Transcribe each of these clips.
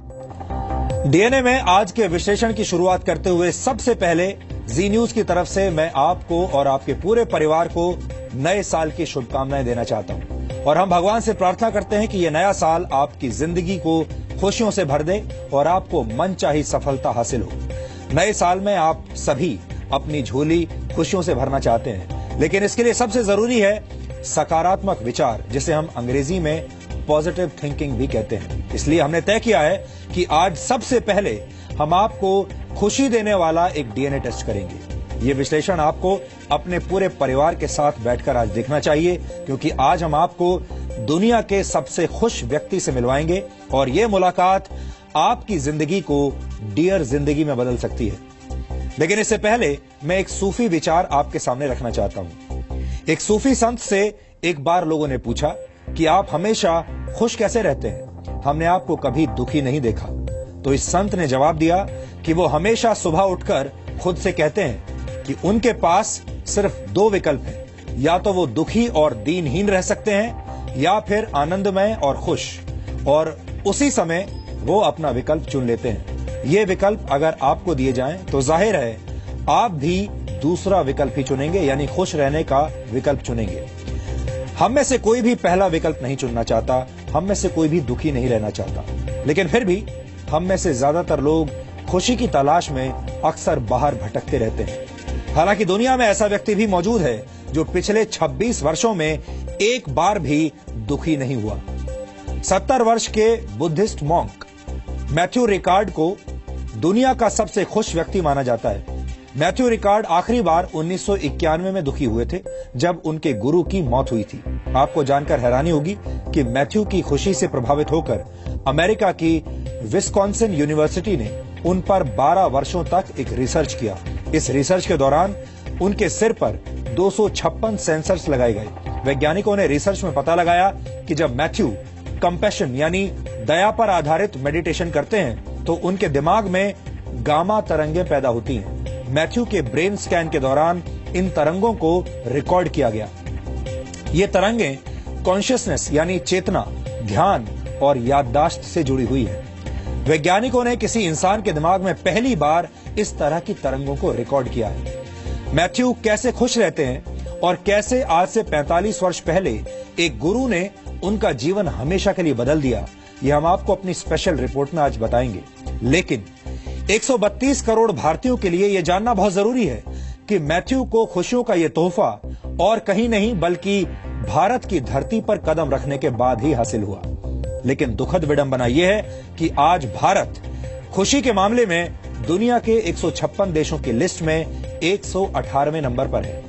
DNA में आज के विश्लेषण की शुरुआत करते हुए सबसे पहले जी न्यूज की तरफ से मैं आपको और आपके पूरे परिवार को नए साल की शुभकामनाएं देना चाहता हूं और हम भगवान से प्रार्थना करते हैं कि यह नया साल आपकी जिंदगी को खुशियों से भर दे और आपको मनचाही सफलता हासिल हो। नए साल में आप सभी अपनी झोली खुशियों से भरना चाहते हैं, लेकिन इसके लिए सबसे जरूरी है सकारात्मक विचार, जिसे हम अंग्रेजी में पॉजिटिव थिंकिंग भी कहते हैं। इसलिए हमने तय किया है कि आज सबसे पहले हम आपको खुशी देने वाला एक डीएनए टेस्ट करेंगे। ये विश्लेषण आपको अपने पूरे परिवार के साथ बैठकर आज देखना चाहिए, क्योंकि आज हम आपको दुनिया के सबसे खुश व्यक्ति से मिलवाएंगे और ये मुलाकात आपकी जिंदगी को डियर जिंदगी में बदल सकती है। लेकिन इससे पहले मैं एक सूफी विचार आपके सामने रखना चाहता हूं। एक सूफी संत से एक बार लोगों ने पूछा कि आप हमेशा खुश कैसे रहते हैं, हमने आपको कभी दुखी नहीं देखा। तो इस संत ने जवाब दिया कि वो हमेशा सुबह उठकर खुद से कहते हैं कि उनके पास सिर्फ दो विकल्प हैं, या तो वो दुखी और दीनहीन रह सकते हैं या फिर आनंदमय और खुश, और उसी समय वो अपना विकल्प चुन लेते हैं। ये विकल्प अगर आपको दिए जाएं तो जाहिर है आप भी दूसरा विकल्प ही चुनेंगे, यानी खुश रहने का विकल्प चुनेंगे। हम में से कोई भी पहला विकल्प नहीं चुनना चाहता, हम में से कोई भी दुखी नहीं रहना चाहता, लेकिन फिर भी हम में से ज्यादातर लोग खुशी की तलाश में अक्सर बाहर भटकते रहते हैं। हालांकि दुनिया में ऐसा व्यक्ति भी मौजूद है जो पिछले 26 वर्षों में एक बार भी दुखी नहीं हुआ। 70 वर्ष के बुद्धिस्ट मॉन्क मैथ्यू रिकार्ड को दुनिया का सबसे खुश व्यक्ति माना जाता है। मैथ्यू रिकार्ड आखिरी बार 1991 में दुखी हुए थे, जब उनके गुरु की मौत हुई थी। आपको जानकर हैरानी होगी कि मैथ्यू की खुशी से प्रभावित होकर अमेरिका की विस्कॉन्सिन यूनिवर्सिटी ने उन पर 12 वर्षों तक एक रिसर्च किया। इस रिसर्च के दौरान उनके सिर पर 256 सेंसर्स लगाए गए। वैज्ञानिकों ने रिसर्च में पता लगाया कि जब मैथ्यू कंपैशन यानी दया पर आधारित मेडिटेशन करते हैं तो उनके दिमाग में गामा तरंगें पैदा होती हैं। मैथ्यू के ब्रेन स्कैन के दौरान इन तरंगों को रिकॉर्ड किया गया। ये तरंगें कॉन्शियसनेस यानी चेतना, ध्यान और याददाश्त से जुड़ी हुई है। वैज्ञानिकों ने किसी इंसान के दिमाग में पहली बार इस तरह की तरंगों को रिकॉर्ड किया है। मैथ्यू कैसे खुश रहते हैं और कैसे आज से 45 वर्ष पहले एक गुरु ने उनका जीवन हमेशा के लिए बदल दिया, ये हम आपको अपनी स्पेशल रिपोर्ट में आज बताएंगे। लेकिन 132 करोड़ भारतीयों के लिए यह जानना बहुत जरूरी है कि मैथ्यू को खुशियों का यह तोहफा और कहीं नहीं बल्कि भारत की धरती पर कदम रखने के बाद ही हासिल हुआ। लेकिन दुखद विडंबना यह है कि आज भारत खुशी के मामले में दुनिया के 156 देशों की लिस्ट में 118वें नंबर पर है।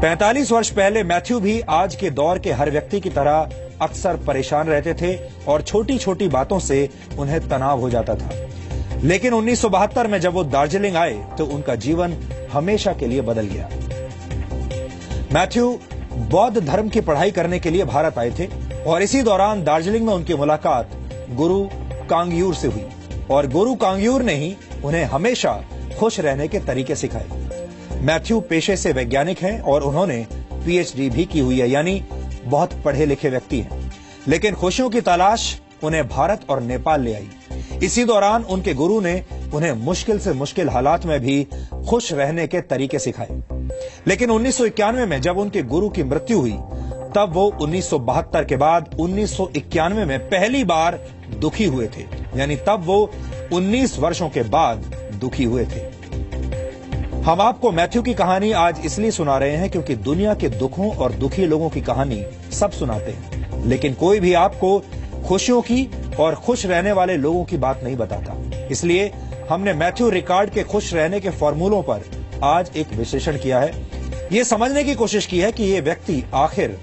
45 वर्ष पहले मैथ्यू भी आज के दौर के हर व्यक्ति की तरह अक्सर परेशान रहते थे और छोटी छोटी बातों से उन्हें तनाव हो जाता था। लेकिन 1972 में जब वो दार्जिलिंग आए तो उनका जीवन हमेशा के लिए बदल गया। मैथ्यू बौद्ध धर्म की पढ़ाई करने के लिए भारत आए थे और इसी दौरान दार्जिलिंग में उनकी मुलाकात गुरु कांगयूर से हुई और गुरु कांगयूर ने ही उन्हें हमेशा खुश रहने के तरीके सिखाए। मैथ्यू पेशे से वैज्ञानिक हैं और उन्होंने पीएचडी भी की हुई है, यानी बहुत पढ़े लिखे व्यक्ति हैं। लेकिन खुशियों की तलाश उन्हें भारत और नेपाल ले आई। इसी दौरान उनके गुरु ने उन्हें मुश्किल से मुश्किल हालात में भी खुश रहने के तरीके सिखाए। लेकिन 1991 में जब उनके गुरु की मृत्यु हुई तब वो 1972 के बाद 1991 में पहली बार दुखी हुए थे, यानी तब वो 19 वर्षों के बाद दुखी हुए थे। हम आपको मैथ्यू की कहानी आज इसलिए सुना रहे हैं क्योंकि दुनिया के दुखों और दुखी लोगों की कहानी सब सुनाते हैं, लेकिन कोई भी आपको खुशियों की और खुश रहने वाले लोगों की बात नहीं बताता। इसलिए हमने मैथ्यू रिकार्ड के खुश रहने के फॉर्मूलों पर आज एक विश्लेषण किया है। ये समझने की कोशिश की है कि ये व्यक्ति आखिर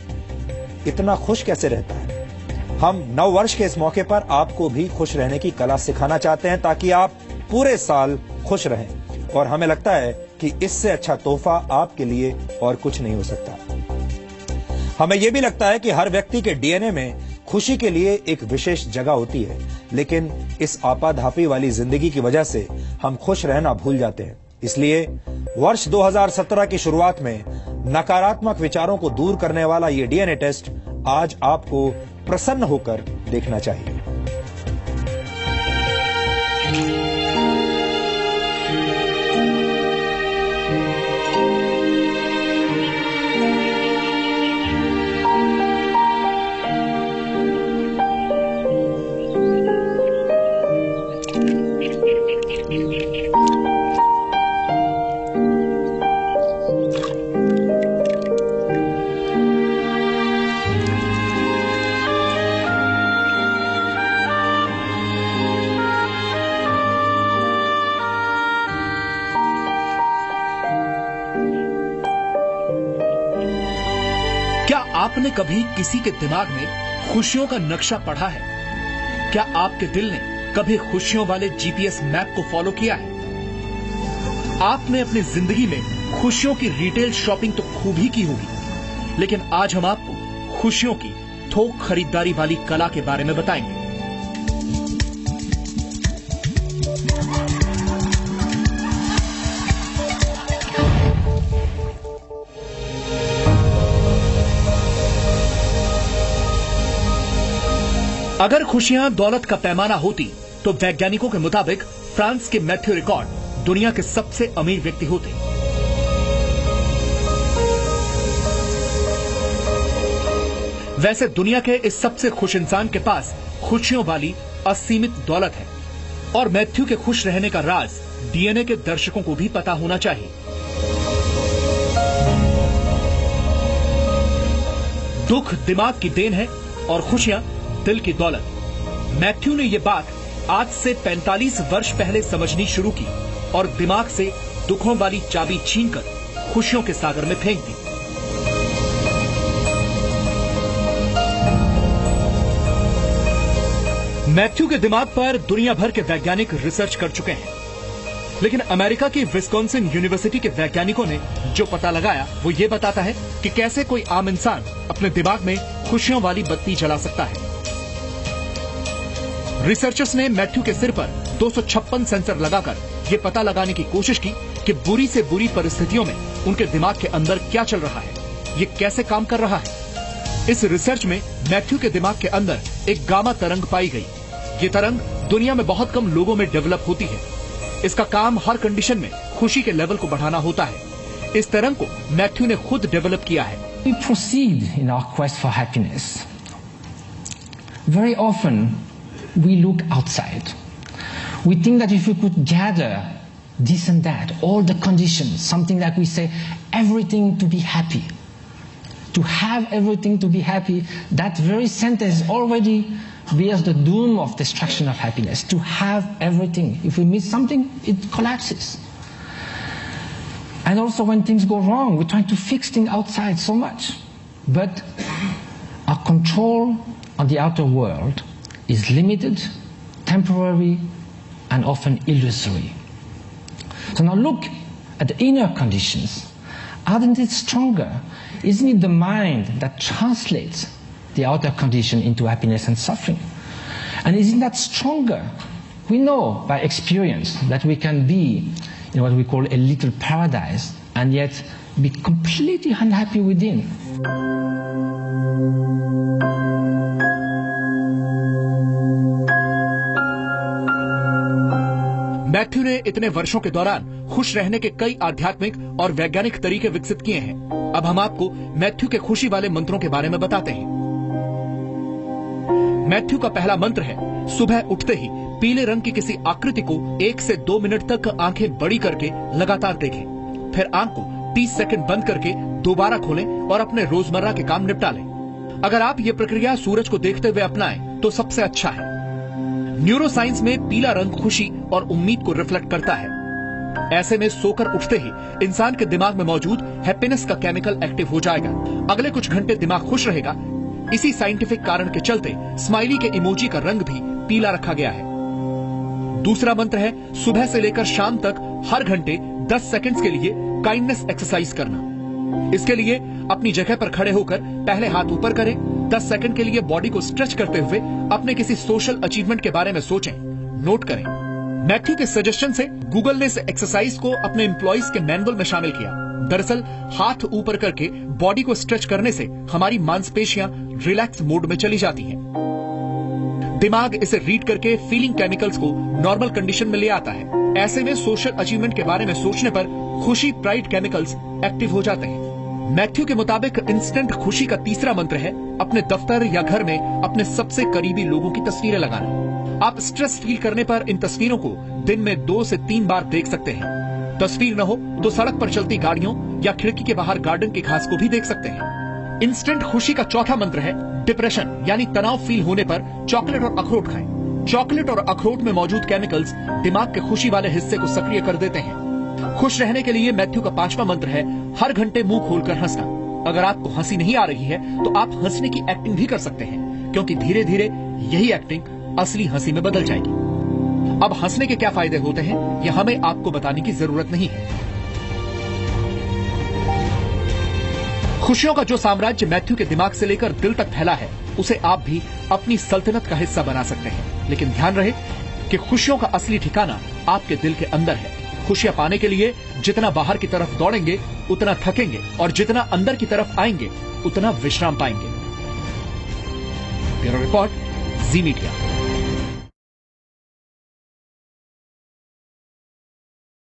इतना खुश कैसे रहता है। हम नव वर्ष के इस मौके पर आपको भी खुश रहने की कला सिखाना चाहते हैं ताकि आप पूरे साल खुश रहें, और हमें लगता है कि इससे अच्छा तोहफा आपके लिए और कुछ नहीं हो सकता। हमें यह भी लगता है कि हर व्यक्ति के डीएनए में खुशी के लिए एक विशेष जगह होती है, लेकिन इस आपाधापी वाली जिंदगी की वजह से हम खुश रहना भूल जाते हैं। इसलिए वर्ष 2017 की शुरुआत में नकारात्मक विचारों को दूर करने वाला ये डीएनए टेस्ट आज आपको प्रसन्न होकर देखना चाहिए। क्या आपने कभी किसी के दिमाग में खुशियों का नक्शा पढ़ा है? क्या आपके दिल ने कभी खुशियों वाले जीपीएस मैप को फॉलो किया है? आपने अपनी जिंदगी में खुशियों की रिटेल शॉपिंग तो खूब ही की होगी, लेकिन आज हम आपको खुशियों की थोक खरीदारी वाली कला के बारे में बताएंगे। अगर खुशियां दौलत का पैमाना होती तो वैज्ञानिकों के मुताबिक फ्रांस के मैथ्यू रिकॉर्ड दुनिया के सबसे अमीर व्यक्ति होते। वैसे दुनिया के इस सबसे खुश इंसान के पास खुशियों वाली असीमित दौलत है, और मैथ्यू के खुश रहने का राज डीएनए के दर्शकों को भी पता होना चाहिए। दुख दिमाग की देन है और खुशियां दिल की दौलत। मैथ्यू ने यह बात आज से 45 वर्ष पहले समझनी शुरू की और दिमाग से दुखों वाली चाबी छीनकर खुशियों के सागर में फेंक दी। मैथ्यू के दिमाग पर दुनिया भर के वैज्ञानिक रिसर्च कर चुके हैं, लेकिन अमेरिका की विस्कॉन्सिन यूनिवर्सिटी के वैज्ञानिकों ने जो पता लगाया वो ये बताता है कि कैसे कोई आम इंसान अपने दिमाग में खुशियों वाली बत्ती जला सकता है। रिसर्चर्स ने मैथ्यू के सिर पर 256 सेंसर लगाकर यह पता लगाने की कोशिश की कि बुरी से बुरी परिस्थितियों में उनके दिमाग के अंदर क्या चल रहा है, ये कैसे काम कर रहा है। इस रिसर्च में मैथ्यू के दिमाग के अंदर एक गामा तरंग पाई गई। ये तरंग दुनिया में बहुत कम लोगों में डेवलप होती है। इसका काम हर कंडीशन में खुशी के लेवल को बढ़ाना होता है। इस तरंग को मैथ्यू ने खुद डेवलप किया है। We proceed in our quest for happiness. Very often we look outside. We think that if we could gather this and that, all the conditions, something like we say, everything to be happy. To have everything to be happy, that very sentence already bears the doom of destruction of happiness. To have everything. If we miss something, it collapses. And also when things go wrong, we're trying to fix things outside so much. But our control on the outer world is limited, temporary, and often illusory. So now look at the inner conditions. Aren't it stronger? Isn't it the mind that translates the outer condition into happiness and suffering? And isn't that stronger? We know by experience that we can be in what we call a little paradise and yet be completely unhappy within. Matthew ने इतने वर्षों के दौरान खुश रहने के कई आध्यात्मिक और वैज्ञानिक तरीके विकसित किए हैं। अब हम आपको मैथ्यू के खुशी वाले मंत्रों के बारे में बताते हैं। मैथ्यू का पहला मंत्र है, सुबह उठते ही पीले रंग की किसी आकृति को 1 से 2 मिनट तक आंखें बड़ी करके लगातार देखें। फिर आंख को 30 सेकंड बंद करके दोबारा खोलें और अपने रोजमर्रा के काम निपटा लें। अगर आप ये प्रक्रिया सूरज को देखते हुए अपनाएं तो सबसे अच्छा है। न्यूरो साइंस में पीला रंग खुशी और उम्मीद को रिफ्लेक्ट करता है। ऐसे में सोकर उठते ही इंसान के दिमाग में मौजूद हैप्पीनेस का केमिकल एक्टिव हो जाएगा। अगले कुछ घंटे दिमाग खुश रहेगा। इसी साइंटिफिक कारण के चलते स्माइली के इमोजी का रंग भी पीला रखा गया है। दूसरा मंत्र है, सुबह से लेकर शाम तक हर घंटे 10 सेकंड्स के लिए काइंडनेस एक्सरसाइज करना। इसके लिए अपनी जगह पर खड़े होकर पहले हाथ ऊपर करें, 10 सेकंड के लिए बॉडी को स्ट्रेच करते हुए अपने किसी सोशल अचीवमेंट के बारे में सोचें, नोट करें। मैथ्यू के सजेशन से गूगल ने इस एक्सरसाइज को अपने एम्प्लॉइज के मैनुअल में शामिल किया। दरअसल हाथ ऊपर करके बॉडी को स्ट्रेच करने से हमारी मांसपेशियां रिलैक्स मोड में चली जाती हैं। दिमाग इसे रीड करके फीलिंग केमिकल्स को नॉर्मल कंडीशन में ले आता है। ऐसे में सोशल अचीवमेंट के बारे में सोचने पर खुशी प्राइड केमिकल्स एक्टिव हो जाते हैं। मैथ्यू के मुताबिक इंस्टेंट खुशी का तीसरा मंत्र है अपने दफ्तर या घर में अपने सबसे करीबी लोगों की तस्वीरें लगाना। आप स्ट्रेस फील करने पर इन तस्वीरों को दिन में 2 से 3 बार देख सकते हैं। तस्वीर न हो तो सड़क पर चलती गाड़ियों या खिड़की के बाहर गार्डन की घास को भी देख सकते हैं। इंस्टेंट खुशी का चौथा मंत्र है डिप्रेशन यानी तनाव फील होने पर चॉकलेट और अखरोट खाएं। चॉकलेट और अखरोट में मौजूद केमिकल्स दिमाग के खुशी वाले हिस्से को सक्रिय कर देते हैं। खुश रहने के लिए मैथ्यू का 5वां मंत्र है हर घंटे मुंह खोलकर हंसना। अगर आपको हंसी नहीं आ रही है तो आप हंसने की एक्टिंग भी कर सकते हैं, क्योंकि धीरे धीरे यही एक्टिंग असली हंसी में बदल जाएगी। अब हंसने के क्या फायदे होते हैं यह हमें आपको बताने की जरूरत नहीं है। खुशियों का जो साम्राज्य मैथ्यू के दिमाग से लेकर दिल तक फैला है उसे आप भी अपनी सल्तनत का हिस्सा बना सकते हैं। लेकिन ध्यान रहे कि खुशियों का असली ठिकाना आपके दिल के अंदर है। खुशियां पाने के लिए जितना बाहर की तरफ दौड़ेंगे उतना थकेंगे, और जितना अंदर की तरफ आएंगे उतना विश्राम पाएंगे। ब्यूरो रिपोर्ट, जी मीडिया।